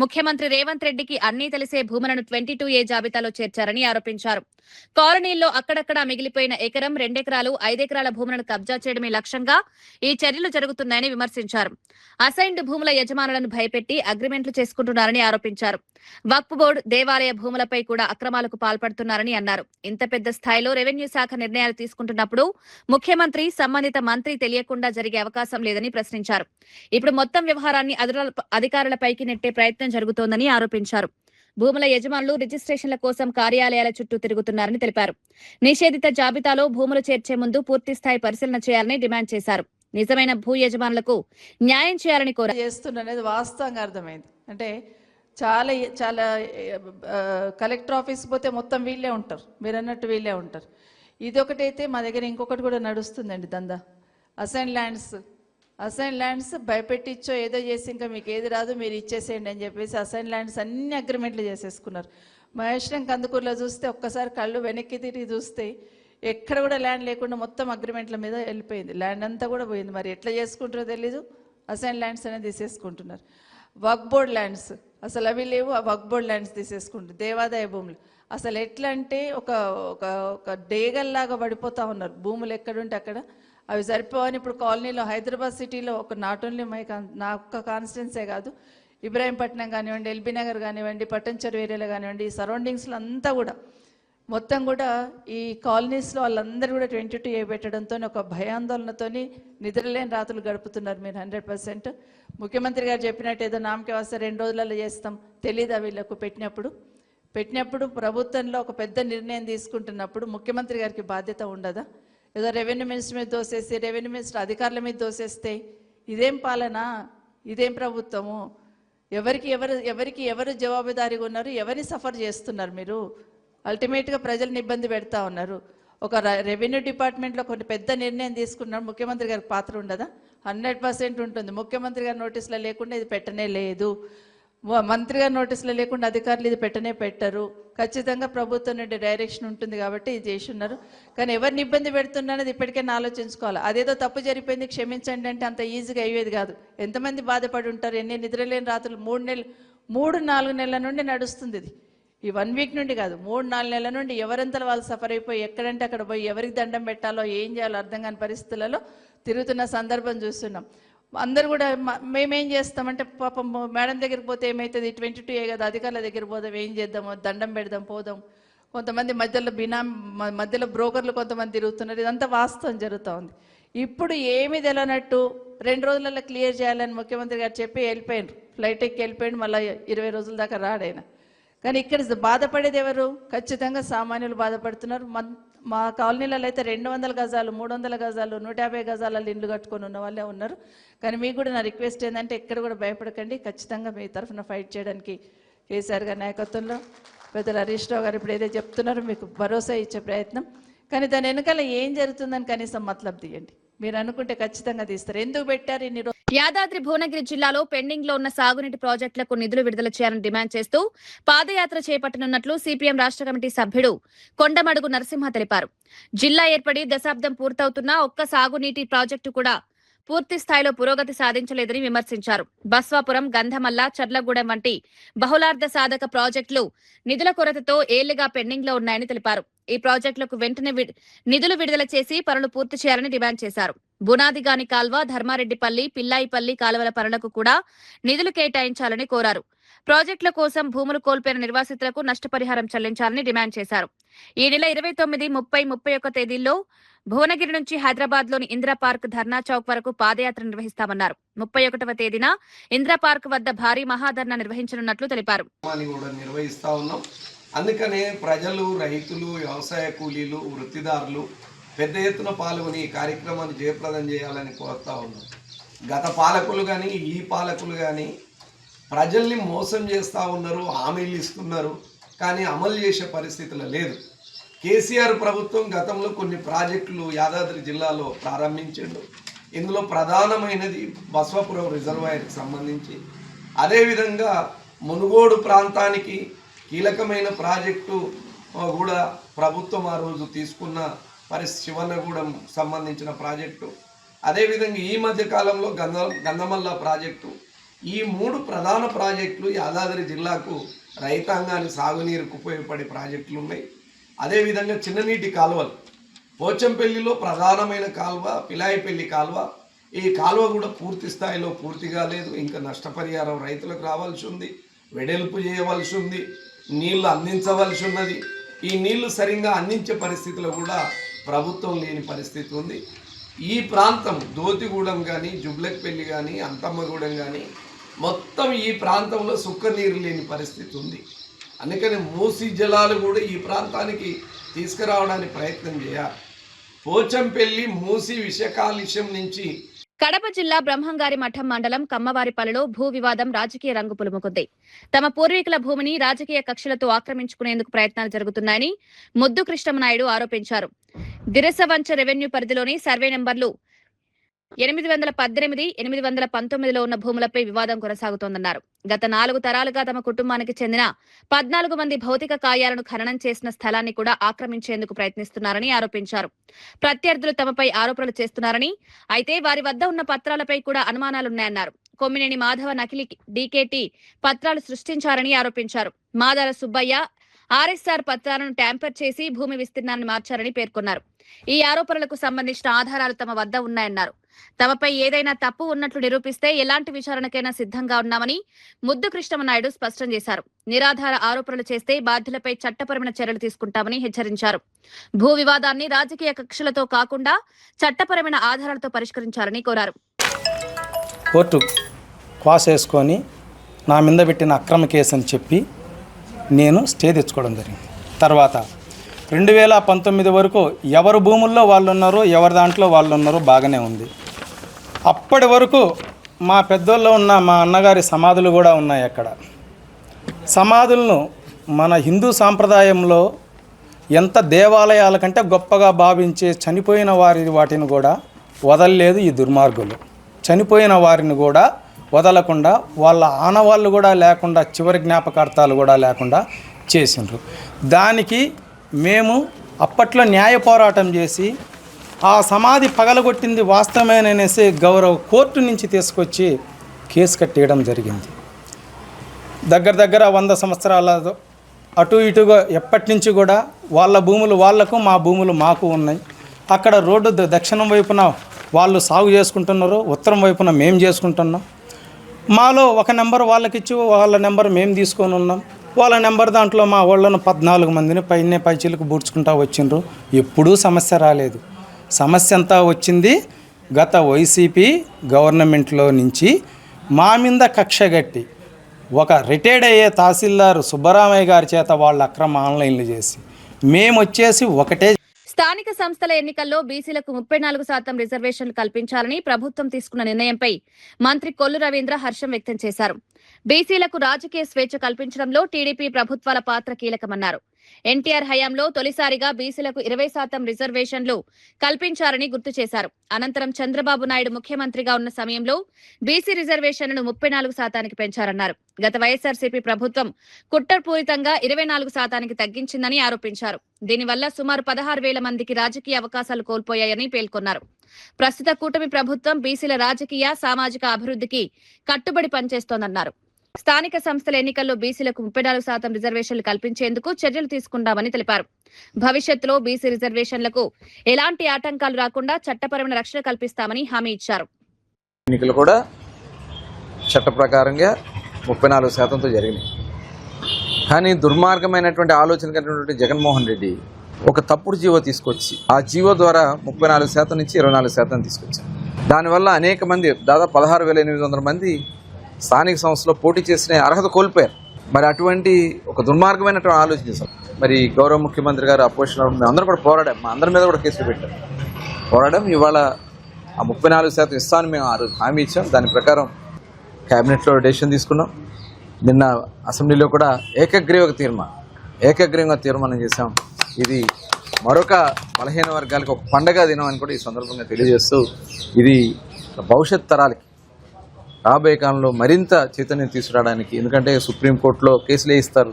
ముఖ్యమంత్రి రేవంత్ రెడ్డికి అన్నీ తెలిసే భూములను 22A జాబితాలో చేర్చారని ఆరోపించారు. కాలనీల్లో అక్కడక్కడా మిగిలిపోయిన ఎకరం, 2 ఎకరాలు, 5 ఎకరాల భూములను కబ్జా చేయడమే లక్ష్యంగా ఈ చర్యలు జరుగుతున్నాయని విమర్శించారు. అసైన్డ్ భూముల యజమానులను భయపెట్టి అగ్రిమెంట్లు చేసుకుంటున్నారని ఆరోపించారు. వక్ఫ్ బోర్డు, దేవాలయ భూములపై కూడా అక్రమాలకు పాల్పడుతున్నారని అన్నారు. ఇంత పెద్ద స్థాయిలో రెవెన్యూ శాఖ నిర్ణయాలు తీసుకుంటున్నప్పుడు ముఖ్యమంత్రి, సంబంధిత మంత్రి తెలియకుండా జరిగే అవకాశం లేదని ప్రశ్నించారు. ఇప్పుడు మొత్తం వ్యవహారాన్ని అధికారులపైకి నెట్టే ప్రయత్నం జరుగుతోందని ఆరోపించారు. భూముల యజమానులు రిజిస్ట్రేషన్ల కోసం కార్యాలయాల చుట్టూ తిరుగుతున్నారని తెలిపారు. నిషేధిత జాబితాలో భూములు చేర్చే ముందు పూర్తిస్థాయి పరిశీలన చేయాలని డిమాండ్ చేశారు. నిజమైన భూ యజమానులకు న్యాయం చేయాలని కోరారు. చేస్తున్నది వాస్తవంగా అర్థమైంది. అంటే చాలా చాలా కలెక్టర్ ఆఫీస్ పోతే మొత్తం వీళ్ళే ఉంటారు, మీరు అన్నట్టు వీళ్ళే ఉంటారు. ఇది ఒకటైతే మా దగ్గర ఇంకొకటి కూడా నడుస్తుందండి దందా. అసైన్ ల్యాండ్స్ భయపెట్టించో ఏదో చేసి ఇంకా మీకు ఏది రాదు మీరు ఇచ్చేసేయండి అని చెప్పేసి అసైన్ ల్యాండ్స్ అన్ని అగ్రిమెంట్లు చేసేసుకున్నారు. మహేశ్వరం కందుకూరులో చూస్తే ఒక్కసారి కళ్ళు వెనక్కి తిరిగి చూస్తే ఎక్కడ కూడా ల్యాండ్ లేకుండా మొత్తం అగ్రిమెంట్ల మీద వెళ్ళిపోయింది. ల్యాండ్ అంతా కూడా పోయింది. మరి ఎట్లా చేసుకుంటారో తెలీదు. అసైన్ ల్యాండ్స్ అనేది తీసేసుకుంటున్నారు. వక్ఫ్ బోర్డ్ ల్యాండ్స్ అసలు అవి లేవు, ఆ వక్ఫ్ బోర్డ్ ల్యాండ్స్ తీసేసుకుంటారు. దేవాదాయ భూములు అసలు ఎట్లా అంటే ఒక డేగల్లాగా పడిపోతూ ఉన్నారు. భూములు ఎక్కడుంటే అక్కడ అవి సరిపోవని ఇప్పుడు కాలనీలో హైదరాబాద్ సిటీలో ఒక నాట్ ఓన్లీ నా ఒక్క కాన్స్టిట్యున్సే కాదు, ఇబ్రాహీంపట్నం కానివ్వండి, ఎల్బీ నగర్ కానివ్వండి, పట్టంచెరు ఏరియాలో కానివ్వండి, ఈ సరౌండింగ్స్లో అంతా కూడా మొత్తం కూడా ఈ కాలనీస్లో వాళ్ళందరూ కూడా 22A పెట్టడంతో ఒక భయాందోళనతో నిద్రలేని రాత్రులు గడుపుతున్నారు. మీరు 100% ముఖ్యమంత్రి గారు చెప్పినట్టు ఏదో నామకే వస్తే 2 రోజులలో చేస్తాం తెలీదా వీళ్ళకు? పెట్టినప్పుడు ప్రభుత్వంలో ఒక పెద్ద నిర్ణయం తీసుకుంటున్నప్పుడు ముఖ్యమంత్రి గారికి బాధ్యత ఉండదా? ఏదో రెవెన్యూ మినిస్టర్ మీద దోసేసి, రెవెన్యూ మినిస్టర్ అధికారుల మీద దోసేస్తే ఇదేం పాలన, ఇదేం ప్రభుత్వము? ఎవరికి ఎవరు జవాబుదారీగా ఉన్నారు? ఎవరిని సఫర్ చేస్తున్నారు మీరు? అల్టిమేట్గా ప్రజలను ఇబ్బంది పెడతా ఉన్నారు. ఒక రెవెన్యూ డిపార్ట్మెంట్లో కొన్ని పెద్ద నిర్ణయం తీసుకున్నారు, ముఖ్యమంత్రి గారికి పాత్ర ఉండదా? 100% ఉంటుంది. ముఖ్యమంత్రి గారి నోటీసులో లేకుండా ఇది పెట్టనే లేదు, మంత్రి గారి నోటీసులో లేకుండా అధికారులు ఇది పెట్టరు. ఖచ్చితంగా ప్రభుత్వం నుండి డైరెక్షన్ ఉంటుంది కాబట్టి ఇది చేసి ఉన్నారు. కానీ ఎవరిని ఇబ్బంది పెడుతున్నది ఇప్పటికైనా ఆలోచించుకోవాలి. అదేదో తప్పు జరిగిపోయింది క్షమించండి అంటే అంత ఈజీగా అయ్యేది కాదు. ఎంతమంది బాధపడి ఉంటారు? ఎన్ని నిద్రలేని రాత్రులు 3-4 నెలల నుండి నడుస్తుంది ఇది. ఈ 1 వీక్ నుండి కాదు, 3-4 నెలల నుండి ఎవరంతలో వాళ్ళు సఫర్ అయిపోయి ఎక్కడంటే అక్కడ పోయి ఎవరికి దండం పెట్టాలో ఏం చేయాలో అర్థం కాని పరిస్థితులలో తిరుగుతున్న సందర్భం చూస్తున్నాం. అందరు కూడా మేమేం చేస్తామంటే పాపం మేడం దగ్గరికి పోతే ఏమవుతుంది, 22A కదా, అధికారుల దగ్గర పోదాం, ఏం చేద్దామో, దండం పెడదాం, పోదాం. కొంతమంది మధ్యలో బ్రోకర్లు కొంతమంది తిరుగుతున్నారు. ఇదంతా వాస్తవం జరుగుతూ ఉంది. ఇప్పుడు ఏమీ తెలియనట్టు 2 రోజులలో క్లియర్ చేయాలని ముఖ్యమంత్రి గారు చెప్పి వెళ్ళిపోయినారు. ఫ్లైట్ ఎక్కి వెళ్ళిపోయింది. మళ్ళీ 20 రోజుల దాకా రాడైనా. కానీ ఇక్కడ బాధపడేది ఎవరు? ఖచ్చితంగా సామాన్యులు బాధపడుతున్నారు. మా కాలనీలలో అయితే 200 గజాలు, 300 గజాలు, 150 గజాలలో ఇండ్లు కట్టుకొని ఉన్న వాళ్ళే ఉన్నారు. కానీ మీకు కూడా నా రిక్వెస్ట్ ఏంటంటే ఎక్కడ కూడా భయపడకండి. ఖచ్చితంగా మీ తరఫున ఫైట్ చేయడానికి కేసీఆర్ గారి నాయకత్వంలో పెద్దలు హరీష్ రావు గారు ఇప్పుడు ఏదో చెప్తున్నారో మీకు భరోసా ఇచ్చే ప్రయత్నం. కానీ దాని వెనకాల ఏం జరుగుతుందని కనీసం మతలబ్ తీయండి. మీరు అనుకుంటే ఖచ్చితంగా తీస్తారు. ఎందుకు పెట్టారు ఇన్ని రోజులు? యాదాద్రి భువనగిరి జిల్లాలో పెండింగ్ లో ఉన్న సాగునీటి ప్రాజెక్టులకు నిధులు విడుదల చేయాలని డిమాండ్ చేస్తూ పాదయాత్ర చేపట్టనున్నట్లు సిపిఎం రాష్ట్ర కమిటీ సభ్యుడు కొండమడుగు నరసింహ తెలిపారు. జిల్లా ఏర్పడి దశాబ్దం పూర్తవుతున్నా ఒక్క సాగునీటి ప్రాజెక్టు కూడా పూర్తి స్థాయిలో పురోగతి సాధించలేదని విమర్శించారు. బస్వాపురం, గంధమల్ల, చర్లగూడెం వంటి బహుళార్థ సాధక ప్రాజెక్టులు నిధుల కొరతతో ఏళ్లుగా పెండింగ్ లో ఉన్నాయని తెలిపారు. ఈ ప్రాజెక్టులకు వెంటనే నిధులు విడుదల చేసి పనులు పూర్తి చేయాలని డిమాండ్ చేశారు. బునాదిగాని కాల్వ, ధర్మారెడ్డిపల్లి, పిల్లాయిపల్లి కాలువల పనులకు కూడా నిధులు కేటాయించాలని కోరారు. ప్రాజెక్టుల కోసం భూములు కోల్పోయిన నిర్వాసితులకు నష్టపరిహారం చెల్లించాలని డిమాండ్ చేశారు. ఈ నెల 29, 30, 31 తేదీల్లో భువనగిరి నుంచి హైదరాబాద్ లోని ఇందిరా పార్క్, ధర్నా చౌక్ వరకు పాదయాత్ర నిర్వహిస్తామన్నారు. 31వ తేదీన ఇందిరా పార్క్ వద్ద భారీ మహాధర్నా నిర్వహించనున్నట్లు తెలిపారు. అందుకనే ప్రజలు, రైతులు, వ్యవసాయ కూలీలు, వృత్తిదారులు పెద్ద ఎత్తున పాల్గొని ఈ కార్యక్రమాన్ని జయప్రదం చేయాలని కోరుతా ఉన్నాం. గత పాలకులు కానీ ఈ పాలకులు కానీ ప్రజల్ని మోసం చేస్తూ ఉన్నారు, హామీలు ఇస్తున్నారు, కానీ అమలు చేసే పరిస్థితులు లేదు. కేసీఆర్ ప్రభుత్వం గతంలో కొన్ని ప్రాజెక్టులు యాదాద్రి జిల్లాలో ప్రారంభించాడు. ఇందులో ప్రధానమైనది బస్వాపురం రిజర్వాయర్కి సంబంధించి, అదేవిధంగా మునుగోడు ప్రాంతానికి కీలకమైన ప్రాజెక్టు కూడా ప్రభుత్వం ఆ రోజు తీసుకున్న శివన్నగూడెం సంబంధించిన ప్రాజెక్టు, అదేవిధంగా ఈ మధ్య కాలంలో గంధమల్ల ప్రాజెక్టు, ఈ 3 ప్రధాన ప్రాజెక్టులు యాదాద్రి జిల్లాకు రైతాంగానికి సాగునీరుకు ఉపయోగపడే ప్రాజెక్టులు ఉన్నాయి. అదేవిధంగా చిన్ననీటి కాలువలు, పోచంపల్లిలో ప్రధానమైన కాలువ పిలాయిపల్లి కాలువ, ఈ కాలువ కూడా పూర్తి స్థాయిలో పూర్తి కాలేదు. ఇంకా నష్టపరిహారం రైతులకు రావాల్సి ఉంది, వెడల్పు చేయవలసి ఉంది, నీళ్లు అందించవలసి ఉన్నది. ఈ నీళ్లు సరిగ్గా అందించే పరిస్థితిలో కూడా ప్రభుత్వం లేని పరిస్థితి ఉంది. ఈ ప్రాంతం దోతిగూడెం కానీ, జుబ్లక్పల్లి కానీ, అంతమ్మగూడెం కానీ మొత్తం ఈ ప్రాంతంలో సుక్క నీరు లేని పరిస్థితి ఉంది. అందుకని మూసీ జలాలు కూడా ఈ ప్రాంతానికి తీసుకురావడానికి ప్రయత్నం చేయాలి. పోచంపల్లి, మూసీ విషకాలుష్యం నుంచి కడప జిల్లా బ్రహ్మంగారి మఠం మండలం కమ్మవారిపల్లిలో భూ వివాదం రాజకీయ రంగు పులుముకుంది. తమ పూర్వీకుల భూమిని రాజకీయ కక్షలతో ఆక్రమించుకునేందుకు ప్రయత్నాలు జరుగుతున్నాయని ముద్దు కృష్ణమనాయుడు ఆరోపించారు. దిరసవంచ రెవెన్యూ పరిధిలోని సర్వే నెంబర్లు 818, 819లో ఉన్న భూములపై వివాదం కొనసాగుతోందన్నారు. గత 4 తరాలుగా తమ కుటుంబానికి చెందిన 14 మంది భౌతిక కాయాలను ఖననం చేసిన స్థలాన్ని కూడా ఆక్రమించేందుకు ప్రయత్నిస్తున్నారని ఆరోపించారు. ప్రత్యర్థులు తమపై ఆరోపణలు చేస్తున్నారని, అయితే వారి వద్ద ఉన్న పత్రాలపై కూడా అనుమానాలున్నాయన్నారు. కొమ్మినేని మాధవ నకిలీ డీకేటీ పత్రాలు సృష్టించారని ఆరోపించారు. మాదాల సుబ్బయ్య ఆర్ఎస్ఆర్ పత్రాలను ట్యాంపర్ చేసి భూమి విస్తీర్ణాన్ని మార్చారని పేర్కొన్నారు. ఈ ఆరోపణలకు సంబంధించిన ఆధారాలు తమ వద్ద ఉన్నాయన్నారు. తమపై ఏదైనా తప్పు ఉన్నట్లు నిరూపిస్తే ఎలాంటి విచారణకైనా సిద్ధంగా ఉన్నామని ముద్దు కృష్ణమనాయుడు స్పష్టం చేశారు. నిరాధార ఆరోపణలు చేస్తే బాధ్యులపై చట్టపరమైన చర్యలు తీసుకుంటామని హెచ్చరించారు. భూ వివాదాన్ని రాజకీయ కక్షలతో కాకుండా చట్టపరమైన ఆధారాలతో పరిష్కరించాలని కోరారు. కోర్టు క్వాస్ వేసుకొని నా మీద పెట్టిన అక్రమ కేసు అని చెప్పి నేను స్టే తెచ్చుకోవడం జరిగింది. తర్వాత 2019 వరకు ఎవరు భూముల్లో వాళ్ళు ఉన్నారో, ఎవరి దాంట్లో వాళ్ళు ఉన్నారో బాగానే ఉంది. అప్పటి వరకు మా పెద్దోళ్ళు ఉన్న మా అన్నగారి సమాధులు కూడా ఉన్నాయి. అక్కడ సమాధులను మన హిందూ సాంప్రదాయంలో ఎంత దేవాలయాల కంటే గొప్పగా భావించే చనిపోయిన వాటిని కూడా వదలలేదు ఈ దుర్మార్గులు. చనిపోయిన వారిని కూడా వదలకుండా వాళ్ళ ఆనవాళ్ళు కూడా లేకుండా, చివరి జ్ఞాపకార్థాలు కూడా లేకుండా చేసిండ్రు. దానికి మేము అప్పట్లో న్యాయ పోరాటం చేసి ఆ సమాధి పగలగొట్టింది వాస్తవమేననేసి గౌరవ కోర్టు నుంచి తీసుకొచ్చి కేసు కట్టేయడం జరిగింది. దగ్గర 100 సంవత్సరాల అటు ఇటుగా ఎప్పటి నుంచి కూడా వాళ్ళ భూములు వాళ్లకు, మా భూములు మాకు ఉన్నాయి. అక్కడ రోడ్డు దక్షిణం వైపున వాళ్ళు సాగు చేసుకుంటున్నారు, ఉత్తరం వైపున మేము చేసుకుంటున్నాం. మాలో ఒక నెంబర్ వాళ్ళకి ఇచ్చి వాళ్ళ నెంబర్ మేము తీసుకొని ఉన్నాం. వాళ్ళ నెంబర్ దాంట్లో మా వాళ్ళను 14 మందిని పైచీలకు బూడ్చుకుంటా వచ్చిండ్రు. ఎప్పుడూ సమస్య రాలేదు. సమస్య అంతా వచ్చింది గత వైసీపీ గవర్నమెంట్లో నుంచి. మా మీద కక్షగట్టి ఒక రిటైర్డ్ అయ్యే తహసీల్దార్ సుబ్బరామయ్య గారి చేత వాళ్ళ అక్రమ ఆన్లైన్లు చేసి మేము వచ్చేసి ఒకటే. స్థానిక సంస్థల ఎన్నికల్లో బీసీలకు 34% రిజర్వేషన్లు కల్పించాలని ప్రభుత్వం తీసుకున్న నిర్ణయంపై మంత్రి కొల్లు రవీంద్ర హర్షం వ్యక్తం చేశారు. బీసీలకు రాజకీయ స్వేచ్ఛ కల్పించడంలో టీడీపీ ప్రభుత్వాల పాత్ర కీలకమన్నారు. ఎన్టీఆర్ హయాంలో తొలిసారిగా బీసీలకు 20% రిజర్వేషన్లు కల్పించారని గుర్తు చేశారు. అనంతరం చంద్రబాబు నాయుడు ముఖ్యమంత్రిగా ఉన్న సమయంలో బీసీ రిజర్వేషన్లను 34% పెంచారన్నారు. గత వైఎస్ఆర్సీపీ ప్రభుత్వం కుట్రపూరితంగా 24% తగ్గించిందని ఆరోపించారు. దీనివల్ల సుమారు 16,000 మందికి రాజకీయ అవకాశాలు కోల్పోయాయని పేర్కొన్నారు. ప్రస్తుత కూటమి ప్రభుత్వం బీసీల రాజకీయ సామాజిక అభివృద్ధికి కట్టుబడి పనిచేస్తోందన్నారు. స్థానిక సంస్థల ఎన్నికల్లో బీసీలకు 34% రిజర్వేషన్లు కల్పించేందుకు చర్యలు తీసుకుంటామని తెలిపారు. భవిష్యత్తులో బీసీ రిజర్వేషన్లకు ఎలాంటి ఆటంకాలు రాకుండా చట్టపరమైన రక్షణ కల్పిస్తామని హామీ ఇచ్చారు. ఎన్నికలు కూడా చట్ట ప్రకారంగా 34%తో జరిగినాయి. కానీ దుర్మార్గమైనటువంటి ఆలోచన కలిగినటువంటి జగన్మోహన్ రెడ్డి ఒక తప్పుడు జీవో తీసుకొచ్చి ఆ జీవో ద్వారా 34% నుంచి 24% తీసుకొచ్చారు. దానివల్ల అనేక మంది దాదాపు 16,800 మంది స్థానిక సంస్థలో పోటీ చేసిన అర్హత కోల్పోయారు. మరి అటువంటి ఒక దుర్మార్గమైనటువంటి ఆలోచన చేశాం. మరి గౌరవ ముఖ్యమంత్రి గారు అపోజిషన్ మేము అందరూ కూడా పోరాడాం. మా అందరి మీద కూడా కేసులు పెట్టారు. పోరాడాం. ఇవాళ ఆ 34% ఇస్తామని మేము ఆ రోజు హామీ ఇచ్చాం. దాని ప్రకారం క్యాబినెట్లో డెసిషన్ తీసుకున్నాం. నిన్న అసెంబ్లీలో కూడా ఏకగ్రీవంగా తీర్మానం చేశాం. ఇది మరొక బలహీన వర్గాలకు ఒక పండగ దినం అని కూడా ఈ సందర్భంగా తెలియజేస్తూ ఇది భవిష్యత్ తరాలకి రాబోయే కాలంలో మరింత చైతన్యం తీసుకురావడానికి, ఎందుకంటే సుప్రీంకోర్టులో కేసులు వేయిస్తారు,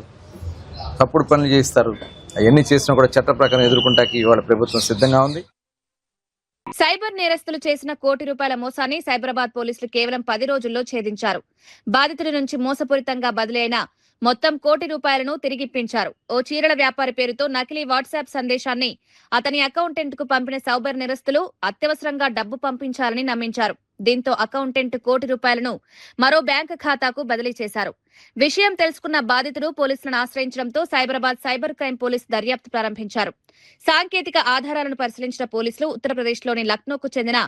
తప్పుడు పనులు చేయిస్తారు, అవన్నీ చేసినా కూడా చట్ట ప్రకారం ఎదుర్కొంటానికి ఇవాళ ప్రభుత్వం సిద్ధంగా ఉంది. సైబర్ నేరస్తులు చేసిన ₹1 కోటి మోసాన్ని సైబరాబాద్ పోలీసులు కేవలం 10 రోజుల్లో ఛేదించారు. బాధితుడి నుంచి మోసపూరితంగా బదిలీ అయిన మొత్తం ₹1 కోటి తిరిగిప్పించారు. ఓ చీరల వ్యాపారి పేరుతో నకిలీ వాట్సాప్ సందేశాన్ని అతని అకౌంటెంట్ కు పంపిన సైబర్ నేరస్తులు అత్యవసరంగా డబ్బు పంపించాలని నమ్మించారు. దీంతో అకౌంటెంట్ ₹1 కోటి మరో బ్యాంకు ఖాతాకు బదిలీ చేశారు. విషయం తెలుసుకున్న బాధితుడు పోలీసులను ఆశ్రయించడంతో సైబరాబాద్ సైబర్ క్రైమ్ పోలీసు దర్యాప్తు ప్రారంభించారు. సాంకేతిక ఆధారాలను పరిశీలించిన పోలీసులు ఉత్తరప్రదేశ్లోని లక్నోకు చెందిన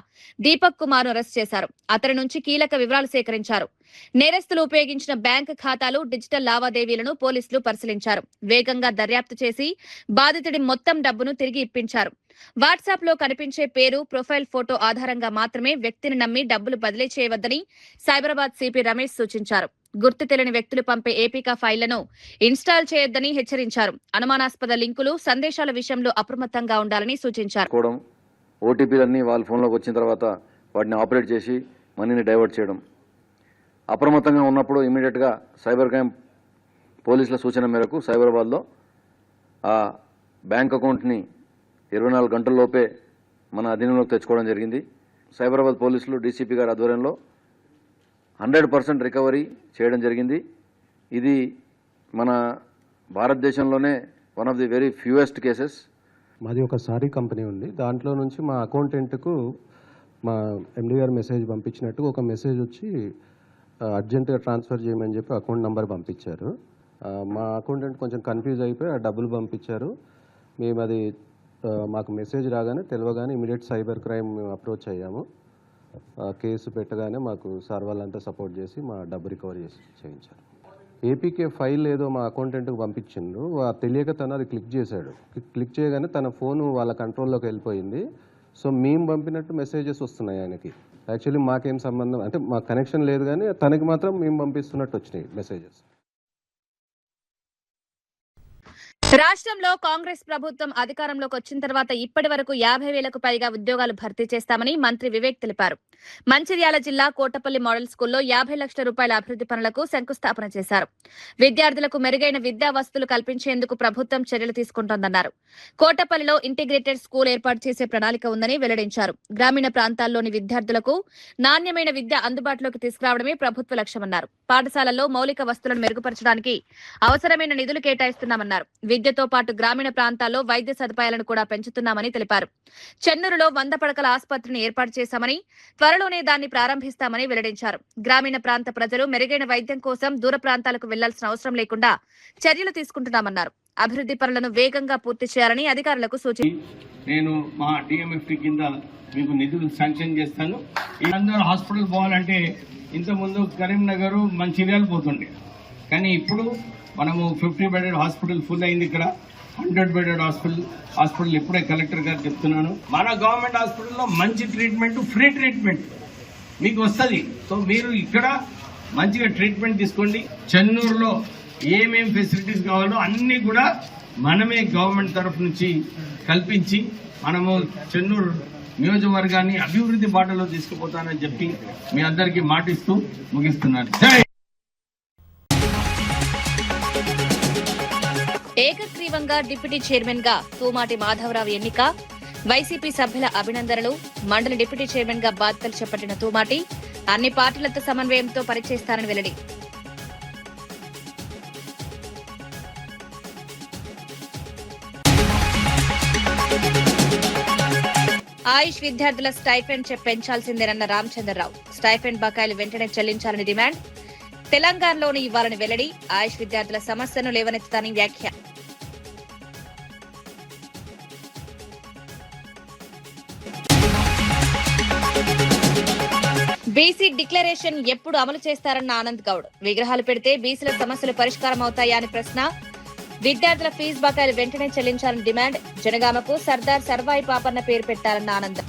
దీపక్ కుమార్ ను అరెస్ట్ చేశారు. అతని నుంచి కీలక వివరాలు సేకరించారు. నేరస్తులు ఉపయోగించిన బ్యాంకు ఖాతాలు, డిజిటల్ లావాదేవీలను పోలీసులు పరిశీలించారు. వేగంగా దర్యాప్తు చేసి బాధితుడి మొత్తం డబ్బును తిరిగి ఇప్పించారు. వాట్సాప్ లో కనిపించే పేరు, ప్రొఫైల్ ఫోటో ఆధారంగా మాత్రమే వ్యక్తిని నమ్మి డబ్బులు బదిలీ చేయవద్దని సైబరాబాద్ సిపి రమేష్ సూచించారు. గుర్తు తెలియని వ్యక్తులు పంపే ఏపీకా ఫైళ్లను ఇన్స్టాల్ చేయొద్దని హెచ్చరించారు. అనుమానాస్పద లింకులు, సందేశాల విషయంలో అప్రమత్తంగా ఉండాలని సూచించారు. ఓటీపీలన్నీ వాళ్ళ ఫోన్లోకి వచ్చిన తర్వాత వాటిని ఆపరేట్ చేసి మనీని డైవర్ట్ చేయడం, అప్రమత్తంగా ఉన్నప్పుడు ఇమీడియట్గా సైబర్ క్రైమ్ పోలీసుల సూచన మేరకు సైబరాబాద్లో ఆ బ్యాంక్ అకౌంట్ని 24 గంటల్లోపే మన అధీనంలోకి తెచ్చుకోవడం జరిగింది. సైబరాబాద్ పోలీసులు డీసీపీ గారి ఆధ్వర్యంలో 100% రికవరీ చేయడం జరిగింది. ఇది మన భారతదేశంలోనే one of the very fewest cases. మాది ఒక సారీ కంపెనీ ఉంది. దాంట్లో నుంచి మా అకౌంటెంట్కు మా ఎండి గారు మెసేజ్ పంపించినట్టు ఒక మెసేజ్ వచ్చి అర్జెంటుగా ట్రాన్స్ఫర్ చేయమని చెప్పి అకౌంట్ నెంబర్ పంపించారు. మా అకౌంటెంట్ కొంచెం కన్ఫ్యూజ్ అయిపోయి ఆ డబ్బులు పంపించారు. మేము అది మాకు మెసేజ్ రాగానే తెలియగానే ఇమీడియట్ సైబర్ క్రైమ్ అప్రోచ్ అయ్యాము. కేసు పెట్టగానే మాకు సార్ వాళ్ళంతా సపోర్ట్ చేసి మా డబ్బు రికవరీ చేయించారు. ఏపీకే ఫైల్ ఏదో మా అకౌంటెంట్కి పంపించిండ్రు. తెలియక తను అది క్లిక్ చేశాడు. క్లిక్ చేయగానే తన ఫోను వాళ్ళ కంట్రోల్లోకి వెళ్ళిపోయింది. సో మేము పంపినట్టు మెసేజెస్ వస్తున్నాయి ఆయనకి. యాక్చువల్లీ మాకేం సంబంధం, అంటే మా కనెక్షన్ లేదు, కానీ తనకి మాత్రం మేము పంపిస్తున్నట్టు వచ్చినాయి మెసేజెస్. రాష్ట్రంలో కాంగ్రెస్ ప్రభుత్వం అధికారంలోకి వచ్చిన తర్వాత ఇప్పటి వరకు 50,000కు పైగా ఉద్యోగాలు భర్తీ చేస్తామని మంత్రి వివేక్ తెలిపారు. మంచిర్యాల జిల్లా కోటపల్లి మోడల్ స్కూల్లో 50 లక్షల రూపాయల అభివృద్ధి పనులకు శంకుస్థాపన చేశారు. విద్యార్థులకు మెరుగైన విద్యా వసతులు కల్పించేందుకు ప్రభుత్వం చర్యలు తీసుకుంటోందన్నారు. కోటపల్లిలో ఇంటిగ్రేటెడ్ స్కూల్ ఏర్పాటు చేసే ప్రణాళిక ఉందని వెల్లడించారు. గ్రామీణ ప్రాంతాల్లోని విద్యార్థులకు నాణ్యమైన విద్య అందుబాటులోకి తీసుకురావడమే ప్రభుత్వ లక్ష్యమన్నారు. పాఠశాలల్లో మౌలిక వసతులను మెరుగుపరచడానికి అవసరమైన నిధులు కేటాయిస్తున్నామన్నారు. విద్యతో పాటు గ్రామీణ ప్రాంతాల్లో వైద్య సదుపాయాలను కూడా పెంచుతున్నామని తెలిపారు. చెన్నూరులో 100 పడకల ఆసుపత్రిని ఏర్పాటు చేశామని, త్వరలోనే దాన్ని ప్రారంభిస్తామని వెల్లడించారు. గ్రామీణ ప్రాంత ప్రజలు మెరుగైన వైద్యం కోసం దూర ప్రాంతాలకు వెళ్లాల్సిన అవసరం లేకుండా చర్యలు తీసుకుంటున్నామన్నారు. అభివృద్ధి పనులను వేగంగా పూర్తి చేయాలని అధికారులకు సూచించారు. నేను మా డిఎంఎఫ్టీ కింద మీకు నిధులు శాంక్షన్ చేస్తాను. అందరూ హాస్పిటల్ పోవాలంటే ఇంతకుముందు కరీంనగర్ మంచిర్యాల పోతుండే, కానీ ఇప్పుడు మనము 50 బెడెడ్ హాస్పిటల్ ఫుల్ అయింది. ఇక్కడ 100 బెడెడ్ హాస్పిటల్ ఇప్పుడే కలెక్టర్ గారు చెప్తున్నాను. మన గవర్నమెంట్ హాస్పిటల్లో మంచి ట్రీట్మెంట్, ఫ్రీ ట్రీట్మెంట్ మీకు వస్తుంది. సో మీరు ఇక్కడ మంచిగా ట్రీట్మెంట్ తీసుకోండి. చెన్నూరులో ఏమేం ఫెసిలిటీస్ కావాలో అన్ని కూడా మనమే గవర్నమెంట్ తరఫు నుంచి కల్పించి మనము చెన్నూరు నియోజకవర్గాన్ని అభివృద్ధి బాటలో తీసుకుపోతానని చెప్పి మీ అందరికీ మాటిస్తూ ముగిస్తున్నాను. ఏకగ్రీవంగా డిప్యూటీ చైర్మన్ గా తూమాటి మాధవరావు ఎన్నిక, వైసీపీ సభ్యుల అభినందనలు. మండలి డిప్యూటీ చైర్మన్ గా బాధ్యతలు చేపట్టిన తూమాటి అన్ని పార్టీలతో సమన్వయంతో పనిచేస్తారని వెల్లడి. ఆయుష్ విద్యార్థుల స్టైఫెండ్ పెంచాల్సిందేనన్న రామచంద్రరావు. స్టైఫెండ్ బకాయిలు వెంటనే చెల్లించాలని డిమాండ్. తెలంగాణలోని ఇవ్వాలని వెల్లడి. ఆయుష్ విద్యార్థుల సమస్యను లేవనెత్తుతాని వ్యాఖ్య. బీసీ డిక్లరేషన్ ఎప్పుడు అమలు చేస్తారన్న ఆనంద్ గౌడ్. విగ్రహాలు పెడితే బీసీల సమస్యలు పరిష్కారం అవుతాయా అని ప్రశ్న. విద్యార్థుల ఫీజు బకాయిలు వెంటనే చెల్లించాలని డిమాండ్. జనగామకు సర్దార్ సర్వాయి పాపన్న పేరు పెట్టాలన్న ఆనంద్.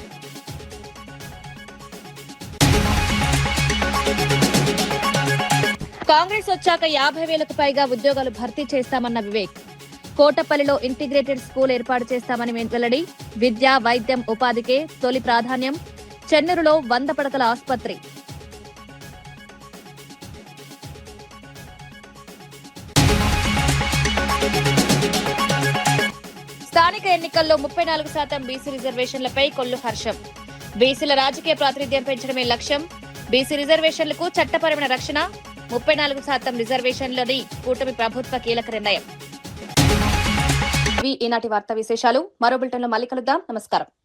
కాంగ్రెస్ వచ్చాక 50,000కు పైగా ఉద్యోగాలు భర్తీ చేస్తామన్న వివేక్. కోటపల్లిలో ఇంటిగ్రేటెడ్ స్కూల్ ఏర్పాటు చేస్తామని వెల్లడి. విద్య, వైద్యం, ఉపాధికే తొలి ప్రాధాన్యం. చెన్నూరులో 100 పడకల ఆసుపత్రి. స్థానిక ఎన్నికల్లో 34% బీసీ రిజర్వేషన్లపై కొల్లు హర్షం. బీసీల రాజకీయ ప్రాతినిధ్యం పెంచడమే లక్ష్యం. బీసీ రిజర్వేషన్లకు చట్టపరమైన రక్షణ. 34% రిజర్వేషన్లని కూటమి ప్రభుత్వ కీలక నిర్ణయం. ఈనాటి వార్తా విశేషాలు. మరో బులెటిన్లో మళ్ళీ కలుద్దాం. నమస్కారం.